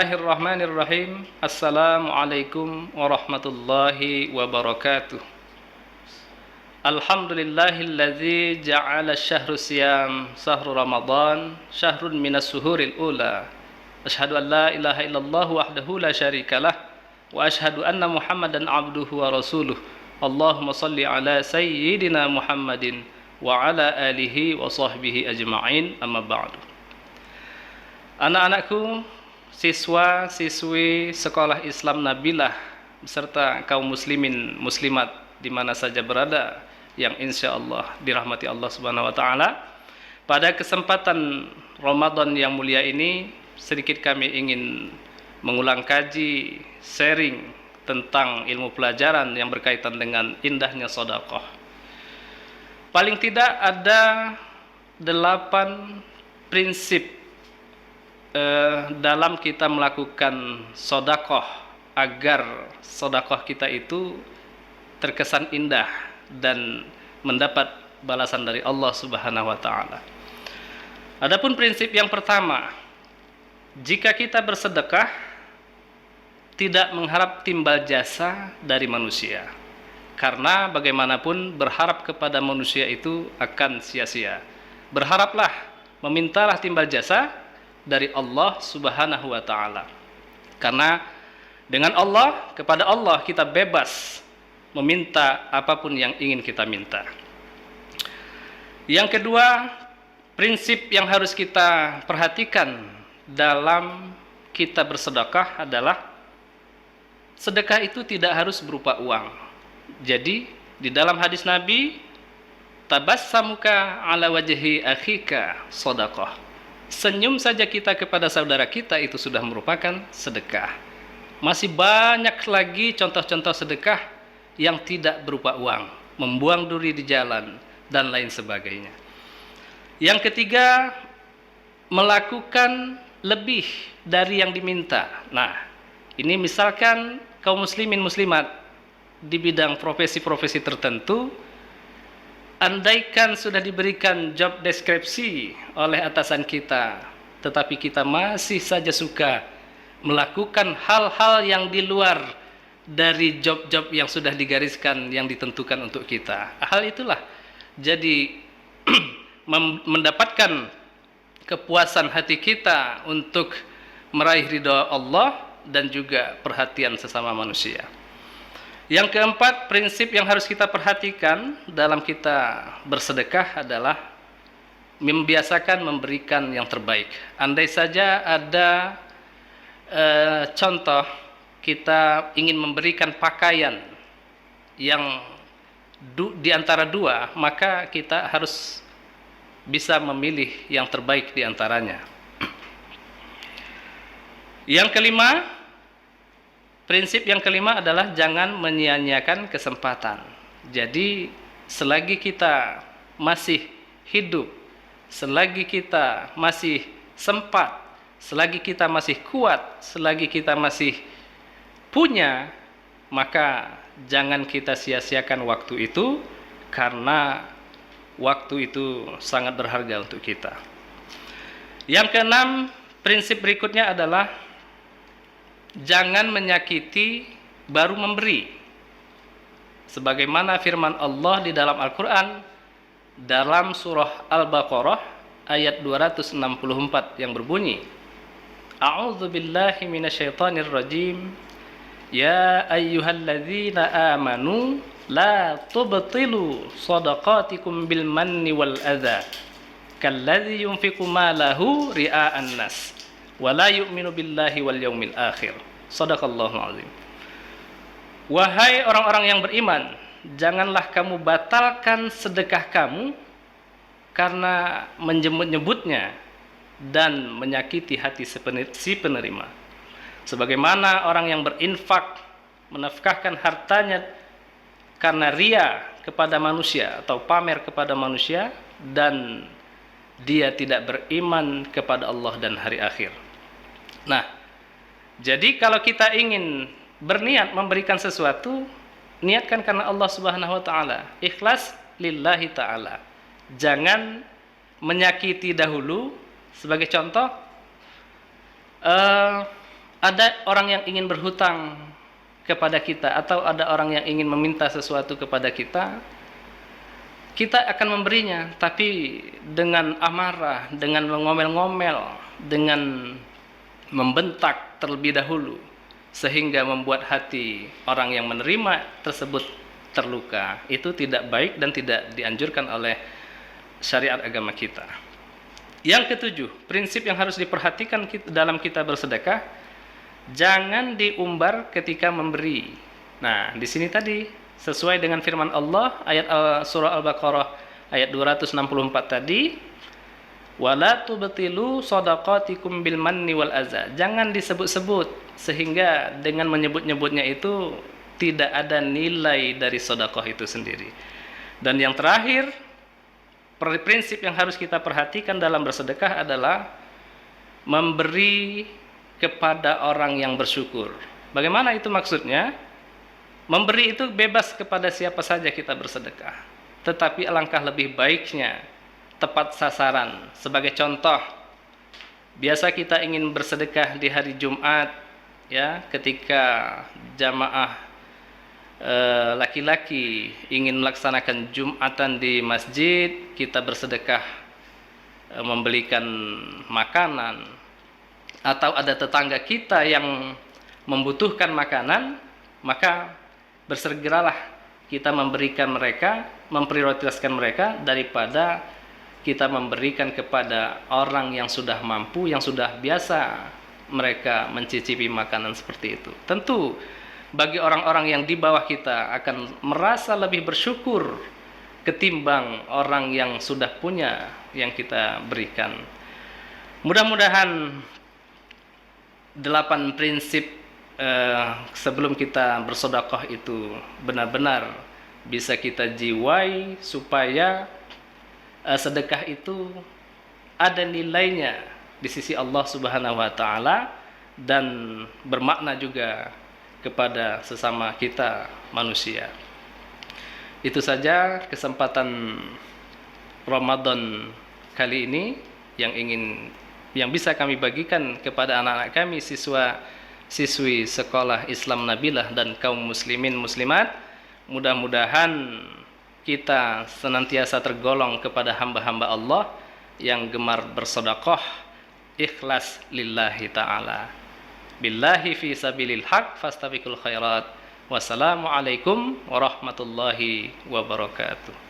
Bismillahirrahmanirrahim. Assalamualaikum warahmatullahi wabarakatuh. Alhamdulillahilladzi ja'ala syahru siyam syahru Ramadan syahrun minas suhuril ula. Asyhadu an la ilaha illallah wahdahu la syarikalah wa asyhadu anna Muhammadan abduhu wa rasuluh. Allahumma salli ala sayyidina Muhammadin wa ala alihi wa sahbihi ajma'in, amma ba'du. Anak-anakku, siswa-siswi sekolah Islam Nabilah beserta kaum muslimin muslimat di mana saja berada yang insya Allah dirahmati Allah Subhanahu wa taala. Pada kesempatan Ramadan yang mulia ini, sedikit kami ingin mengulang kaji, sharing tentang ilmu pelajaran yang berkaitan dengan indahnya sedekah. Paling tidak ada 8 prinsip dalam kita melakukan sedekah agar sedekah kita itu terkesan indah dan mendapat balasan dari Allah Subhanahu wa taala. Adapun prinsip yang pertama, jika kita bersedekah tidak mengharap timbal jasa dari manusia. Karena bagaimanapun berharap kepada manusia itu akan sia-sia. Berharaplah, memintalah timbal jasa dari Allah Subhanahu wa taala. Karena dengan Allah, kepada Allah kita bebas meminta apapun yang ingin kita minta. Yang kedua, prinsip yang harus kita perhatikan dalam kita bersedekah adalah sedekah itu tidak harus berupa uang. Jadi di dalam hadis Nabi, tabassamuka ala wajhi akhika sedekah. Senyum saja kita kepada saudara kita itu sudah merupakan sedekah. Masih banyak lagi contoh-contoh sedekah yang tidak berupa uang, membuang duri di jalan dan lain sebagainya. Yang ketiga, melakukan lebih dari yang diminta. Nah, ini misalkan kaum muslimin muslimat di bidang profesi-profesi tertentu, andaikan sudah diberikan job deskripsi oleh atasan kita, tetapi kita masih saja suka melakukan hal-hal yang di luar dari job-job yang sudah digariskan, yang ditentukan untuk kita. Hal itulah jadi mendapatkan kepuasan hati kita untuk meraih ridha Allah dan juga perhatian sesama manusia. Yang keempat, prinsip yang harus kita perhatikan dalam kita bersedekah adalah membiasakan memberikan yang terbaik. Andai saja ada contoh kita ingin memberikan pakaian yang di antara dua, maka kita harus bisa memilih yang terbaik di antaranya. Yang kelima, prinsip yang kelima adalah jangan menyia-nyiakan kesempatan. Jadi selagi kita masih hidup, selagi kita masih sempat, selagi kita masih kuat, selagi kita masih punya, maka jangan kita sia-siakan waktu itu, karena waktu itu sangat berharga untuk kita. Yang keenam, prinsip berikutnya adalah jangan menyakiti baru memberi. Sebagaimana firman Allah di dalam Al-Quran dalam surah Al-Baqarah ayat 264 yang berbunyi, A'udzu billahi minasyaitonir rajim. Ya ayyuhalladzina amanu la tubtilu shadaqatikum bil manni wal adza kalladzi yunfiqu malahu ria'an nas wa la yu'minu billahi wal yaumil akhir. Shadaqallahul azim. Wahai orang-orang yang beriman, janganlah kamu batalkan sedekah kamu karena menyebut-nyebutnya dan menyakiti hati si penerima. Sebagaimana orang yang berinfak menafkahkan hartanya karena ria kepada manusia atau pamer kepada manusia, dan dia tidak beriman kepada Allah dan hari akhir. Nah, jadi kalau kita ingin berniat memberikan sesuatu, niatkan karena Allah Subhanahu wa taala, ikhlas lillahi taala. Jangan menyakiti dahulu. Sebagai contoh, ada orang yang ingin berhutang kepada kita atau ada orang yang ingin meminta sesuatu kepada kita, kita akan memberinya, tapi dengan amarah, dengan mengomel-ngomel, dengan membentak terlebih dahulu, sehingga membuat hati orang yang menerima tersebut terluka. Itu tidak baik dan tidak dianjurkan oleh syariat agama kita. Yang ketujuh, prinsip yang harus diperhatikan dalam kita bersedekah, jangan diumbar ketika memberi. Nah, di sini tadi sesuai dengan firman Allah ayat surah Al-Baqarah ayat 264 tadi, wala tubtilu shadaqatikum bil manni wal adza. Jangan disebut-sebut, sehingga dengan menyebut-nyebutnya itu tidak ada nilai dari sedekah itu sendiri. Dan yang terakhir, prinsip yang harus kita perhatikan dalam bersedekah adalah memberi kepada orang yang bersyukur. Bagaimana itu maksudnya? Memberi itu bebas kepada siapa saja kita bersedekah, tetapi alangkah lebih baiknya tepat sasaran. Sebagai contoh, biasa kita ingin bersedekah di hari Jumat, ya, ketika jamaah laki-laki ingin melaksanakan Jumatan di masjid, kita bersedekah membelikan makanan, atau ada tetangga kita yang membutuhkan makanan, maka bersegeralah kita memberikan mereka, memprioritaskan mereka daripada kita memberikan kepada orang yang sudah mampu, yang sudah biasa mereka mencicipi makanan seperti itu. Tentu bagi orang-orang yang di bawah kita akan merasa lebih bersyukur ketimbang orang yang sudah punya yang kita berikan. Mudah-mudahan 8 prinsip sebelum kita bersedekah itu benar-benar bisa kita jiwai, supaya sedekah itu ada nilainya di sisi Allah Subhanahu wa taala dan bermakna juga kepada sesama kita manusia. Itu saja kesempatan Ramadan kali ini yang bisa kami bagikan kepada anak-anak kami, siswi sekolah Islam Nabilah dan kaum muslimin muslimat. Mudah-mudahan kita senantiasa tergolong kepada hamba-hamba Allah yang gemar bersedekah ikhlas lillahi ta'ala. Billahi fi sabilil haq fastabiqul khairat. Wassalamualaikum warahmatullahi wabarakatuh.